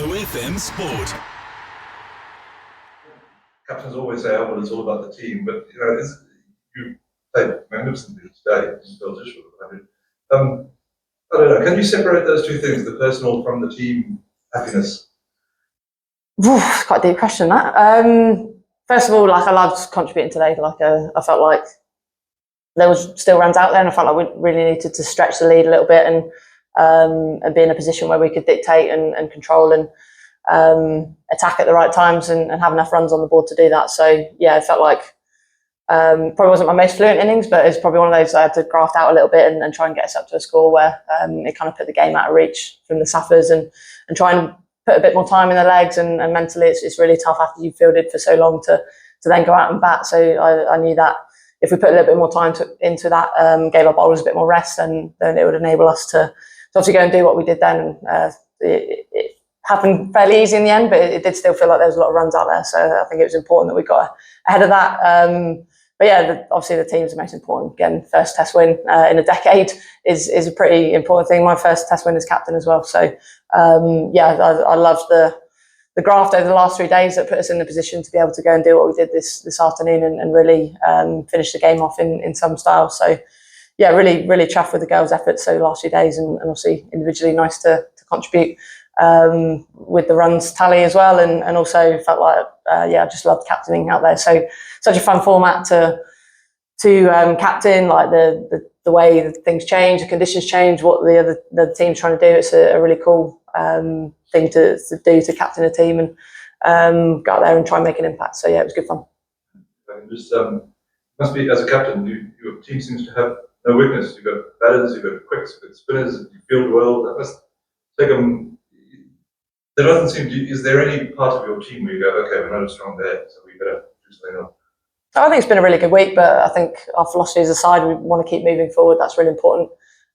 OFM Sport. Captains always say, "Oh, well, it's all about the team," but you played magnificently today in Belgium. I don't know. Can you separate those two things, the personal from the team happiness? It's quite a deep question, that. First of all, I loved contributing today. I felt like there was still runs out there, and I felt like we really needed to stretch the lead a little bit and be in a position where we could dictate and control and attack at the right times and have enough runs on the board to do that. So yeah, it felt like probably wasn't my most fluent innings, but it's probably one of those I had to graft out a little bit and try and get us up to a score where it kind of put the game out of reach from the Saffers and try and put a bit more time in the legs and mentally it's really tough after you've fielded for so long to then go out and bat. So I knew that if we put a little bit more time into that, gave our bowlers a bit more rest, then it would enable us to obviously go and do what we did then. It happened fairly easy in the end, but it did still feel like there was a lot of runs out there. So I think it was important that we got ahead of that. But yeah, obviously the team's the most important. Again, first Test win in a decade is a pretty important thing. My first Test win as captain as well. So yeah, I loved the graft over the last 3 days that put us in the position to be able to go and do what we did this afternoon and really finish the game off in some style. So yeah, really chuffed with the girls' efforts so last few days and obviously individually nice to contribute with the runs tally as well, and also felt like I just loved captaining out there. So such a fun format to captain, like the way that things change, the conditions change, what the team's trying to do. It's a really cool thing to do, to captain a team and go out there and try and make an impact. So yeah, it was good fun. Just must be, as a captain, your team seems to have no weakness. You've got batters, you've got quicks, you've got spinners, you field well. That must take them. There doesn't seem to. Is there any part of your team where you go, okay, we're not as strong there, so we better do something else? I think it's been a really good week, but I think our philosophy as a side, we want to keep moving forward. That's really important.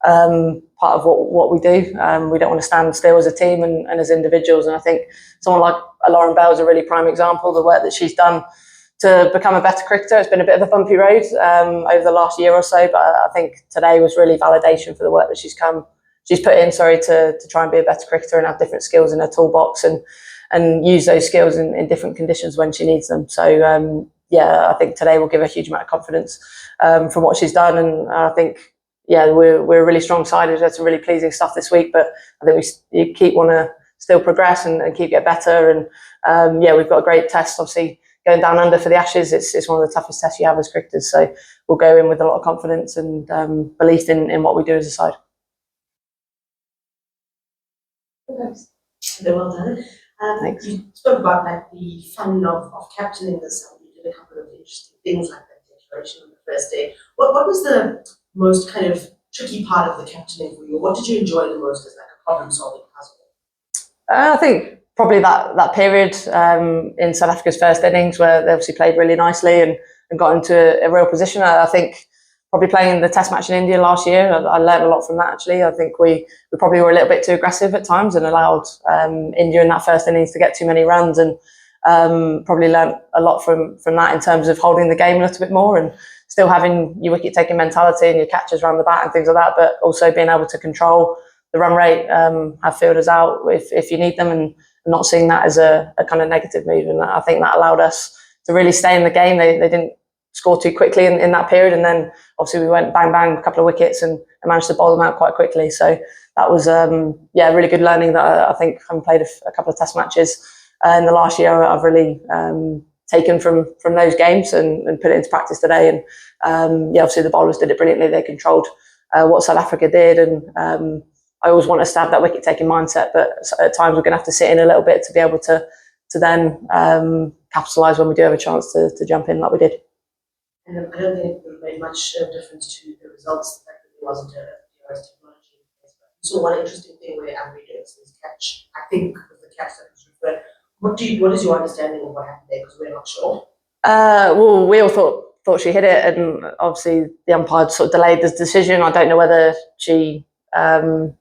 Part of what we do. We don't want to stand still as a team and as individuals. And I think someone like Lauren Bell is a really prime example of the work that she's done to become a better cricketer. It's been a bit of a bumpy road over the last year or so, but I think today was really validation for the work that she's put in, to try and be a better cricketer and have different skills in her toolbox and use those skills in different conditions when she needs them. So yeah, I think today will give a huge amount of confidence from what she's done, and I think we're a really strong side. We've had some really pleasing stuff this week, but I think you keep want to still progress and keep get better. And we've got a great test, obviously going down under for the Ashes. It's one of the toughest tests you have as cricketers, so we'll go in with a lot of confidence and belief in what we do as a side. Well done. Thanks. You spoke about the fun of captaining this. You did a couple of interesting things like that declaration on the first day. What was the most kind of tricky part of the captaining for you? What did you enjoy the most as a problem-solving puzzle? I think probably that period in South Africa's first innings where they obviously played really nicely and got into a real position. I think probably playing the Test match in India last year, I learned a lot from that actually. I think we probably were a little bit too aggressive at times and allowed India in that first innings to get too many runs, and probably learned a lot from that in terms of holding the game a little bit more and still having your wicket-taking mentality and your catches around the bat and things like that, but also being able to control the run rate, have fielders out if you need them, and not seeing that as a kind of negative move. And I think that allowed us to really stay in the game. They didn't score too quickly in that period, and then obviously we went bang a couple of wickets and managed to bowl them out quite quickly. So that was really good learning that I think, having played a couple of Test matches in the last year, I've really taken from those games and put it into practice today. And obviously the bowlers did it brilliantly. They controlled what South Africa did, and I always want us to have that wicket taking mindset, but at times we're going to have to sit in a little bit to be able to then capitalise when we do have a chance to jump in like we did. And I don't think it would have made much difference to the results, the fact that there wasn't a DRS technology in place. But so one interesting thing where Amri did is catch, I think was the catch that was referred. What is your understanding of what happened there? Because we're not sure. Well, we all thought she hit it, and obviously the umpire sort of delayed the decision. I don't know whether she, I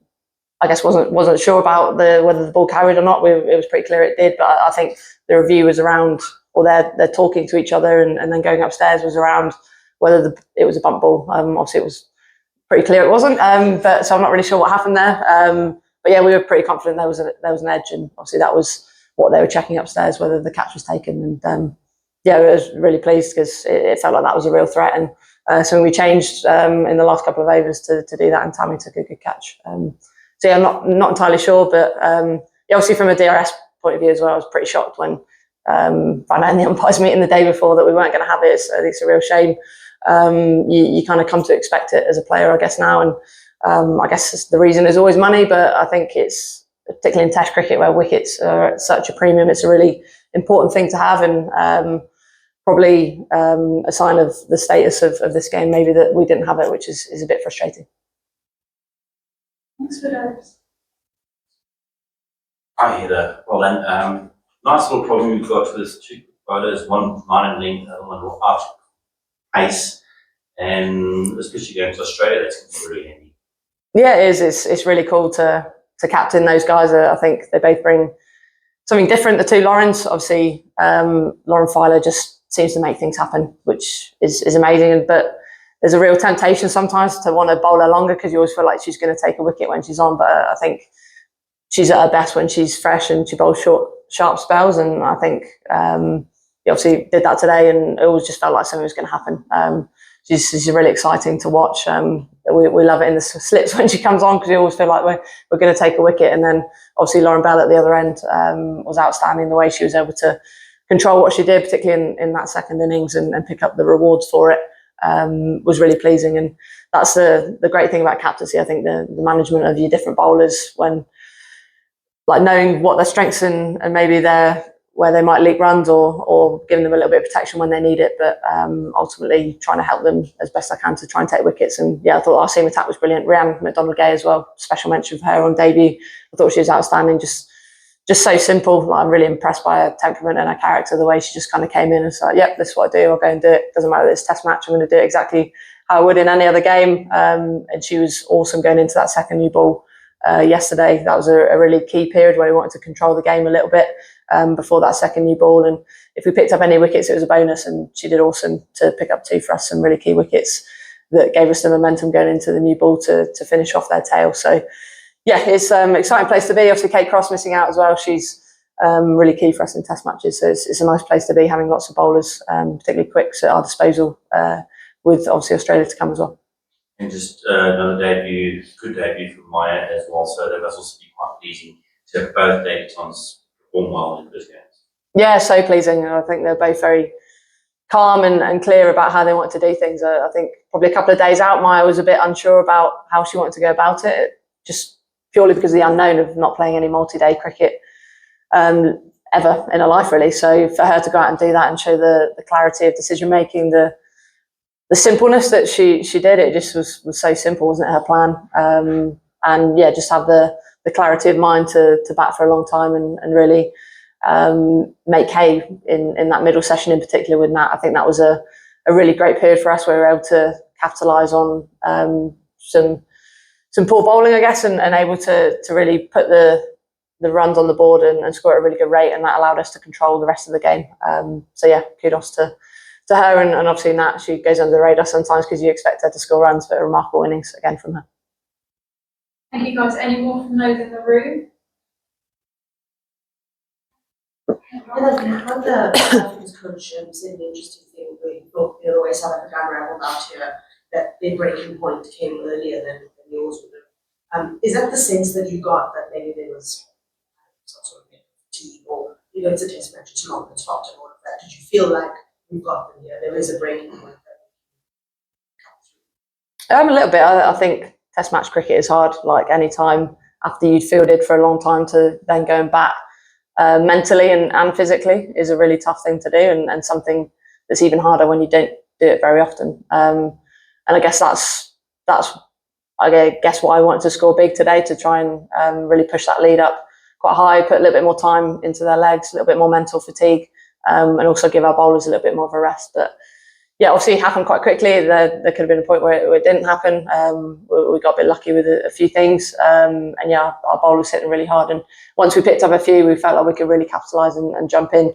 guess, wasn't sure about whether the ball carried or not. It was pretty clear it did, but I think the review was around, or they're talking to each other, and then going upstairs was around whether it was a bump ball. Obviously, it was pretty clear it wasn't, but so I'm not really sure what happened there. but yeah, we were pretty confident there was an edge, and obviously that was what they were checking upstairs, whether the catch was taken. And yeah, I was really pleased because it felt like that was a real threat. And so we changed in the last couple of overs to do that, and Tammy took a good catch. So yeah, I'm not entirely sure, but yeah, obviously from a DRS point of view as well, I was pretty shocked when found out in the umpires meeting the day before that we weren't going to have it. So I think it's a real shame. You kind of come to expect it as a player, I guess, now. And I guess the reason is always money, but I think it's, particularly in Test cricket where wickets are at such a premium, it's a really important thing to have, and probably a sign of the status of this game, maybe, that we didn't have it, which is a bit frustrating. Thanks for that. Hi, Heather. Well then, nice little problem we've got with two photos, one 9 length, the other one arch pace, and especially going to Australia, that's going to be really handy. Yeah, it is. It's really cool to captain those guys. I think they both bring something different. The two Laurens, obviously, Lauren Filer just seems to make things happen, which is amazing. But there's a real temptation sometimes to want to bowl her longer because you always feel like she's going to take a wicket when she's on. But I think she's at her best when she's fresh and she bowls short, sharp spells. And I think he obviously did that today, and it always just felt like something was going to happen. She's really exciting to watch. We love it in the slips when she comes on because you always feel like we're going to take a wicket. And then obviously Lauren Bell at the other end was outstanding, the way she was able to control what she did, particularly in that second innings, and pick up the rewards for it. Was really pleasing. And that's the great thing about captaincy. I think the management of your different bowlers, when like knowing what their strengths and maybe where they might leak runs, or giving them a little bit of protection when they need it, but ultimately trying to help them as best I can to try and take wickets. And yeah, I thought our seam attack was brilliant. Rhiannon McDonald-Gay as well, special mention for her on debut. I thought she was outstanding, just so simple. Like, I'm really impressed by her temperament and her character, the way she just kind of came in and said, yep, this is what I do, I'll go and do it. Doesn't matter that it's Test match, I'm going to do it exactly how I would in any other game. And she was awesome going into that second new ball yesterday. That was a really key period where we wanted to control the game a little bit before that second new ball. And if we picked up any wickets, it was a bonus, and she did awesome to pick up two for us, some really key wickets that gave us the momentum going into the new ball to finish off their tail. So yeah, it's an exciting place to be. Obviously Kate Cross missing out as well. She's really key for us in Test matches. So it's a nice place to be, having lots of bowlers, particularly quicks, at our disposal, with obviously Australia to come as well. And just another good debut from Maya as well, so that must also be quite pleasing to have both debutants perform well in those games. Yeah, so pleasing. I think they're both very calm and clear about how they want to do things. I think probably a couple of days out, Maya was a bit unsure about how she wanted to go about it, just purely because of the unknown of not playing any multi-day cricket ever in her life, really. So for her to go out and do that and show the clarity of decision making, the simpleness that she did, it just was so simple, wasn't it, her plan? And yeah, just have the clarity of mind to bat for a long time and really make hay in that middle session in particular with Nat. I think that was a really great period for us, where we were able to capitalise on some poor bowling, I guess, and able to really put the runs on the board and score at a really good rate, and that allowed us to control the rest of the game. So yeah, kudos to her, and obviously Nat, she goes under the radar sometimes because you expect her to score runs, but a remarkable innings again from her. Thank you, guys. Any more from those in the room? How the Africans coach said an interesting thing where he thought the way South Africa unravelled out here, that their breaking point came earlier than yours would have. Is that the sense that you got, that maybe there was some sort of fatigue, or it's a Test match, it's long, it's hot, and all of that? Did you feel like we've got them here? There is a breaking point that A little bit. I think Test match cricket is hard. Like, any time after you'd fielded for a long time to then go and bat mentally and physically is a really tough thing to do, and something that's even harder when you don't do it very often. And I guess that's I guess what I wanted to score big today, to try and really push that lead up quite high, put a little bit more time into their legs, a little bit more mental fatigue, and also give our bowlers a little bit more of a rest. But yeah, obviously it happened quite quickly. There could have been a point where it didn't happen. We got a bit lucky with a few things, and yeah, our bowlers hitting really hard. And once we picked up a few, we felt like we could really capitalise and jump in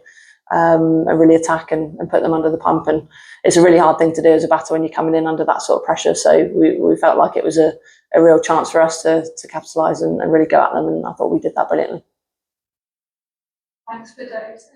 and really attack and put them under the pump. And it's a really hard thing to do as a batter when you're coming in under that sort of pressure. So we felt like it was a a real chance for us to capitalise and really go at them. And I thought we did that brilliantly. Thanks for those.